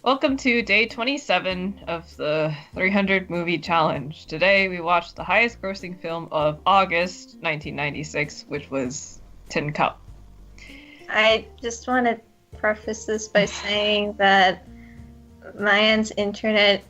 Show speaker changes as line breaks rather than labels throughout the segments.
Welcome to day 27 of the 300 movie challenge. Today we watched the highest grossing film of August 1996, which was Tin Cup.
I just want to preface this by saying that Mayan's internet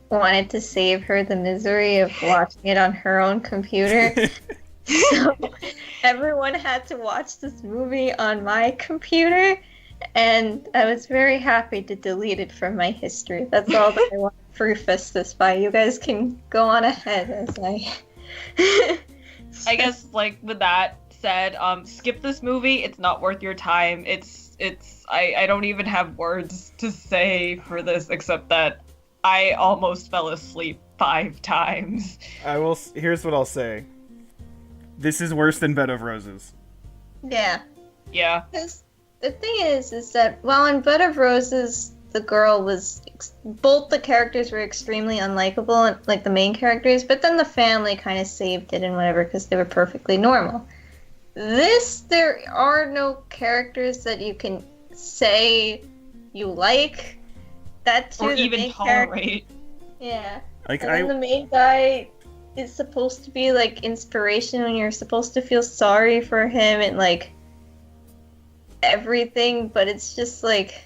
wanted to save her the misery of watching it on her own computer. So everyone had to watch this movie on my computer, and I was very happy to delete it from my history. That's all that I want to preface this by. You guys can go on ahead as I...
I guess, with that said, skip this movie. It's not worth your time. I don't even have words to say for this except that I almost fell asleep 5 times.
Here's what I'll say. This is worse than Bed of Roses.
Yeah.
Yeah.
Because the thing is that while in Bed of Roses, the girl was... both the characters were extremely unlikable, like the main characters, but then the family kind of saved it and whatever because they were perfectly normal. There are no characters that you can say you like. That's
or even tolerate.
Yeah.
Like
and then the main guy is supposed to be like inspiration when you're supposed to feel sorry for him and like everything, but it's just like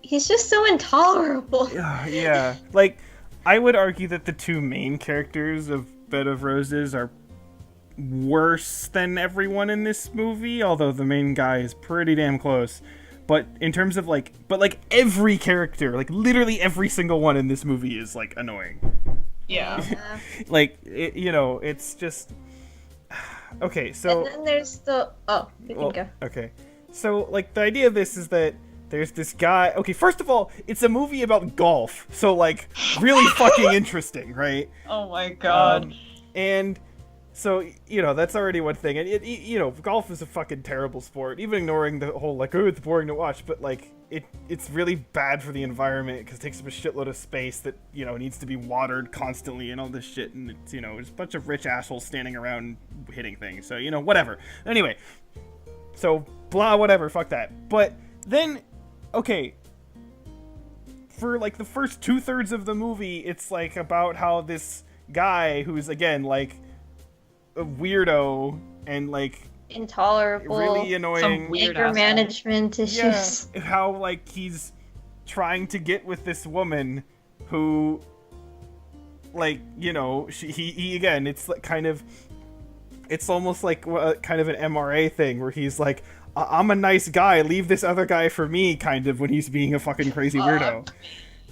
he's just so intolerable.
Yeah. Like, I would argue that the two main characters of Bed of Roses are worse than everyone in this movie, although the main guy is pretty damn close. But in terms of every character, literally every single one in this movie is annoying.
Yeah.
It's just okay. So
and then there's you can go.
Okay, so the idea of this is that there's this guy. Okay, first of all, it's a movie about golf, so really fucking interesting, right?
Oh my god.
And so, that's already one thing. And, golf is a fucking terrible sport, even ignoring the whole, it's boring to watch. But, it's really bad for the environment because it takes up a shitload of space that, needs to be watered constantly and all this shit. And it's, there's a bunch of rich assholes standing around hitting things. So, whatever. Anyway, so, blah, whatever, fuck that. But then, okay, for, the first 2/3 of the movie, it's, about how this guy who's, again, a weirdo and
intolerable,
really annoying,
anger management issues.
Yeah, how he's trying to get with this woman who, he again, it's it's almost kind of an MRA thing where he's I'm a nice guy, leave this other guy for me, kind of, when he's being a fucking crazy weirdo.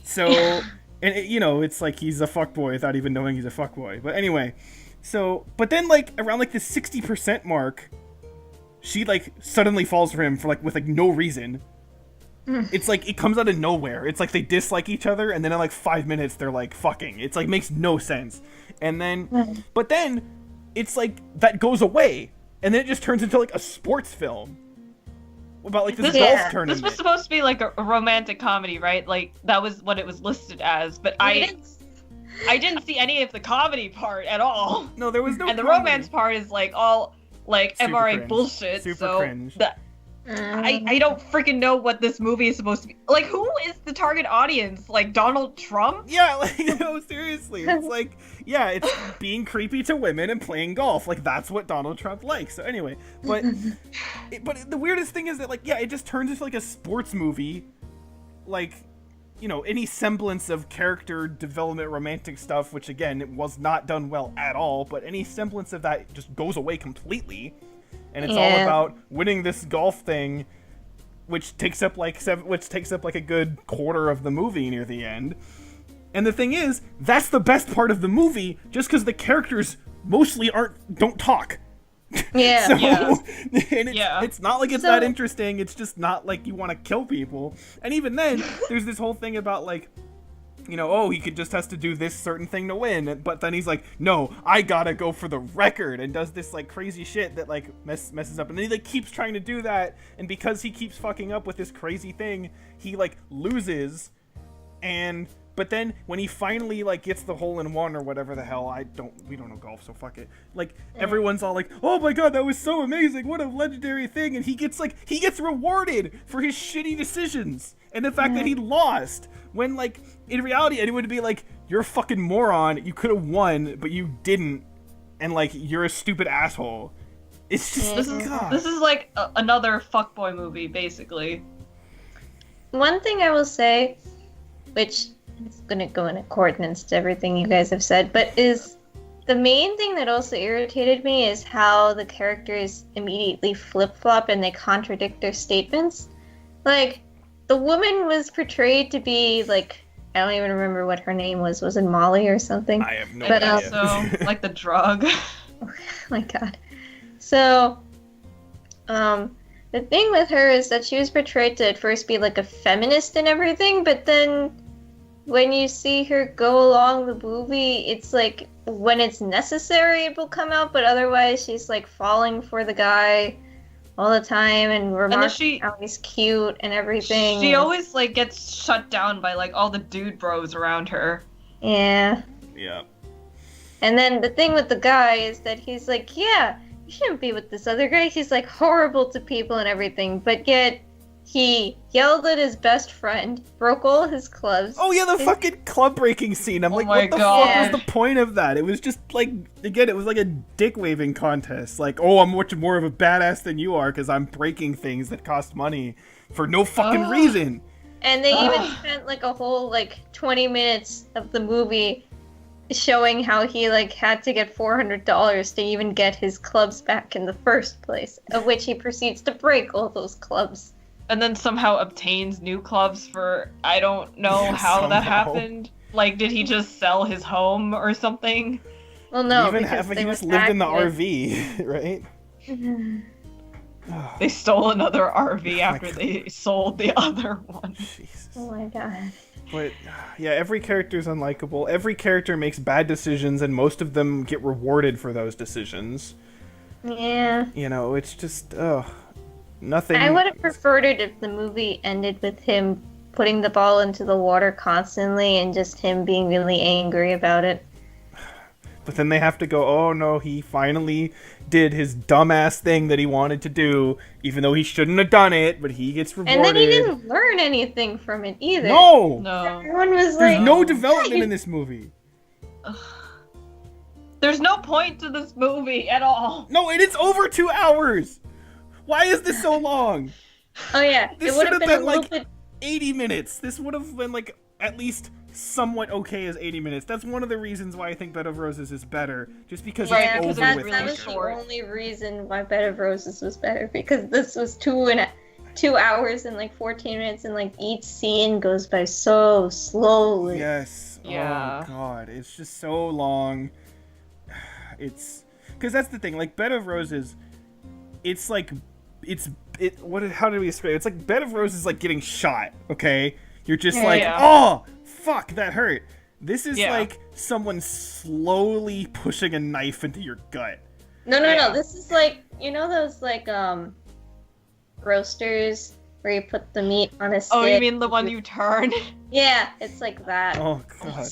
So, and it's he's a fuckboy without even knowing he's a fuckboy. But anyway. So, but then, around, the 60% mark, she, suddenly falls for him for, with, no reason. It's, it comes out of nowhere. It's, they dislike each other, and then in, 5 minutes, they're, fucking. It's, makes no sense. And then, but then, it's, that goes away. And then it just turns into, a sports film. About, this golf tournament.
This was supposed to be, a romantic comedy, right? That was what it was listed as, but I didn't see any of the comedy part at all.
No, there was no.
And the
comedy.
romance part is all
Super
MRA
cringe.
bullshit.
Super
so
cringe.
I don't freaking know what this movie is supposed to be. Who is the target audience? Donald Trump?
Yeah, seriously. It's it's being creepy to women and playing golf. That's what Donald Trump likes. So anyway, but the weirdest thing is that it just turns into a sports movie, any semblance of character development, romantic stuff, which again, it was not done well at all, but any semblance of that just goes away completely. And it's all about winning this golf thing, which takes up a good quarter of the movie near the end. And the thing is, that's the best part of the movie, just because the characters mostly don't talk.
Yeah.
So,
Yeah.
And it's not it's that interesting. It's just not you want to kill people. And even then, there's this whole thing about he just has to do this certain thing to win. But then he's no, I gotta go for the record, and does this crazy shit that messes up. And then he keeps trying to do that, and because he keeps fucking up with this crazy thing, he loses. But then when he finally gets the hole in one or whatever the hell, we don't know golf, so fuck it. Everyone's all oh my god, that was so amazing, what a legendary thing, and he gets rewarded for his shitty decisions. And the fact that he lost, when, like, in reality, anyone would be like, you're a fucking moron, you could have won, but you didn't, and, like, you're a stupid asshole. It's just,
This is like another fuckboy movie, basically.
One thing I will say, which is gonna go in accordance to everything you guys have said, but is the main thing that also irritated me is how the characters immediately flip-flop and they contradict their statements. Like, the woman was portrayed to be, like, I don't even remember what her name was. Was it Molly or something?
I have no
But,
idea.
Also, like the drug.
Oh my god. So, the thing with her is that she was portrayed to at first be like a feminist and everything, but then when you see her go along the movie, it's like when it's necessary it will come out, but otherwise she's like falling for the guy all the time and remarking how he's cute and everything.
She always like gets shut down by like all the dude bros around her.
Yeah.
Yeah.
And then the thing with the guy is that he's like, yeah, you shouldn't be with this other guy. He's like horrible to people and everything, but yet he yelled at his best friend, broke all his clubs.
Oh yeah, the fucking club breaking scene. I'm
Oh
like,
my
what the
God.
fuck was the point of that? It was just like, again, it was like a dick waving contest. Like, oh, I'm much more of a badass than you are because I'm breaking things that cost money for no fucking reason.
And they even spent like a whole like 20 minutes of the movie showing how he like had to get $400 to even get his clubs back in the first place, of which he proceeds to break all those clubs.
And then somehow obtains new clubs for, I don't know
Yeah,
how that
somehow.
happened. Like, did he just sell his home or something?
Well, no,
Even
because
he
they
just
were
lived in the
active.
RV, right?
They stole another RV
my
after
God.
they sold the other one.
Jesus.
Oh my god.
But yeah, every character's unlikable. Every character makes bad decisions, and most of them get rewarded for those decisions.
Yeah.
You know, it's just nothing.
I would have preferred it if the movie ended with him putting the ball into the water constantly and just him being really angry about it.
But then they have to go, oh no, he finally did his dumbass thing that he wanted to do, even though he shouldn't have done it, but he gets rewarded.
And then he didn't learn anything from it either.
No!
No.
Everyone was
There's
like,
no development in this movie.
There's no point to this movie at all.
No, and it's over 2 hours! Why is this so long?
oh yeah,
This
it would
should
have
have
been a
been
little
like
bit.
80 minutes. This would have been like at least somewhat okay as 80 minutes. That's one of the reasons why I think Bed of Roses is better, just because
Right,
it's
because
over
it's
with
really
that was
quicker.
the only reason why Bed of Roses was better, because this was 2 hours and like 14 minutes, and like each scene goes by so slowly.
Yes.
Yeah.
Oh god, it's just so long. It's because that's the thing. Like Bed of Roses, it's like how do we describe it? It's like Bed of Roses like getting shot. Okay, you're just like,
Yeah.
oh fuck, that hurt. This is
Yeah.
like someone slowly pushing a knife into your gut.
No,
Yeah.
this is like, you know those like roasters where you put the meat on a stick?
Oh, you mean the one you turn?
Yeah, it's like that.
Oh god,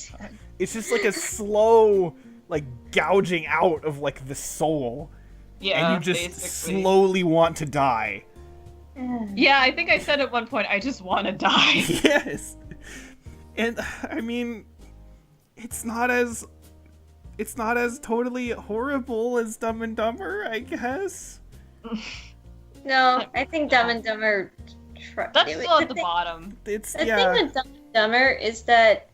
it's just like a slow like gouging out of like the soul,
Yeah,
and you just
basically.
slowly want to die.
Yeah, I think I said at one point, I just want to die.
Yes. And I mean, it's not as totally horrible as Dumb and Dumber, I guess.
No, I think Dumb and Dumber.
That's still at the bottom.
It's
The
yeah.
thing with Dumb and Dumber is that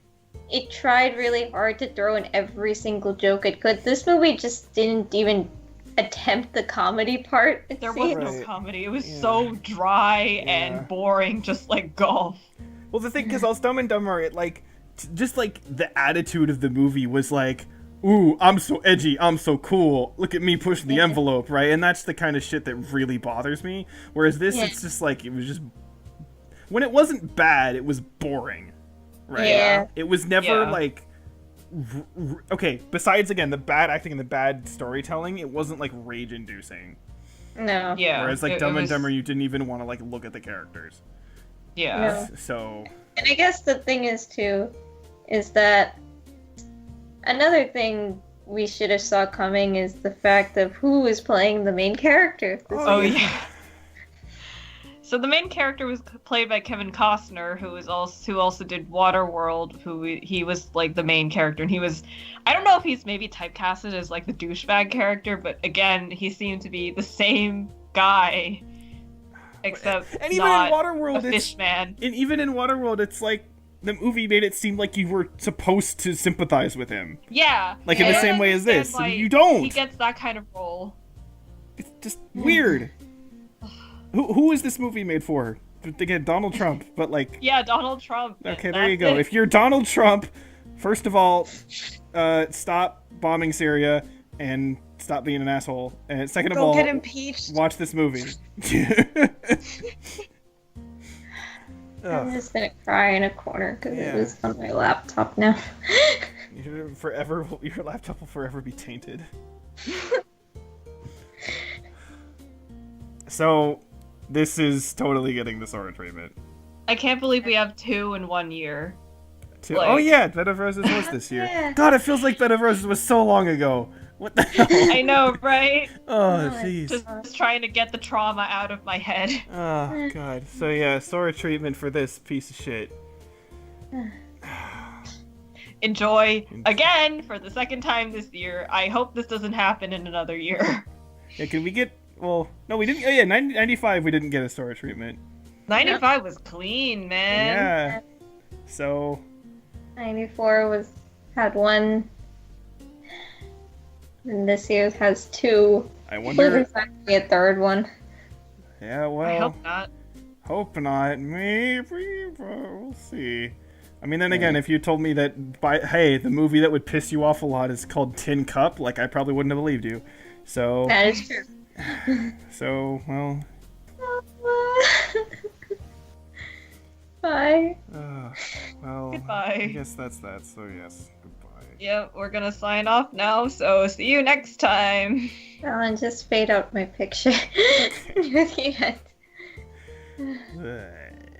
it tried really hard to throw in every single joke it could. This movie just didn't even attempt the comedy part. it
There was
seems.
no
Right.
comedy. It was
Yeah.
so dry
Yeah.
and boring, just like golf.
Well, the thing, because also Dumb and Dumber, it like just like the attitude of the movie was like, ooh, I'm so edgy, I'm so cool. Look at me pushing the envelope, right? And that's the kind of shit that really bothers me. Whereas this,
Yeah.
it's just like it was just when it wasn't bad, it was boring, right?
Yeah.
It was never
Yeah.
like okay. Besides, again, the bad acting and the bad storytelling, it wasn't like rage-inducing.
No.
Yeah.
Whereas like
it
Dumb and
was-
Dumber, you didn't even want to like look at the characters.
Yeah.
No.
So
And I guess the thing is too, is that another thing we should have saw coming is the fact of who is playing the main character.
Oh yeah. So So the main character was played by Kevin Costner, who also did Waterworld. He was like the main character, and he was, I don't know if he's maybe typecasted as like the douchebag character, but again, he seemed to be the same guy, except
and even
not
in Waterworld,
a fish man.
And even in Waterworld, it's like the movie made it seem like you were supposed to sympathize with him.
Yeah,
Like in the
I
same way as
understand
this.
why
You don't.
He gets that kind of role.
It's just weird. Who is this movie made for? Again, Donald Trump, but like...
Yeah, Donald Trump.
Okay, there you go. If you're Donald Trump, first of all, stop bombing Syria and stop being an asshole. And second of all,
get impeached.
watch this movie.
I'm just gonna cry in a corner because
Yeah.
it was on my laptop now.
Your laptop will forever be tainted. So, this is totally getting the Sora treatment.
I can't believe we have 2 in 1 year.
Oh
Like-
yeah, Bed of Roses was this year.
Yeah.
God, it feels like Bed of Roses was so long ago. What the hell?
I know, right?
Oh,
No,
jeez.
Just trying to get the trauma out of my head.
Oh, God. So yeah, Sora treatment for this piece of shit.
Enjoy again for the second time this year. I hope this doesn't happen in another year.
Yeah, can we get... Well, no, we didn't... Oh yeah, 95 we didn't get a Sora treatment.
95 was clean, man.
Yeah. So...
94 had one. And this year has 2.
I
There's
wonder...
exactly a third one.
Yeah, well...
I hope not.
Hope not. Maybe, but we'll see. I mean, then again, if you told me that, hey, the movie that would piss you off a lot is called Tin Cup, like, I probably wouldn't have believed you. So...
That is true.
So, well...
Bye.
Well...
Goodbye.
I guess that's that, so yes. Goodbye.
Yep, we're gonna sign off now, so see you next time.
Alan, just fade out my picture. Near the end.
Ugh.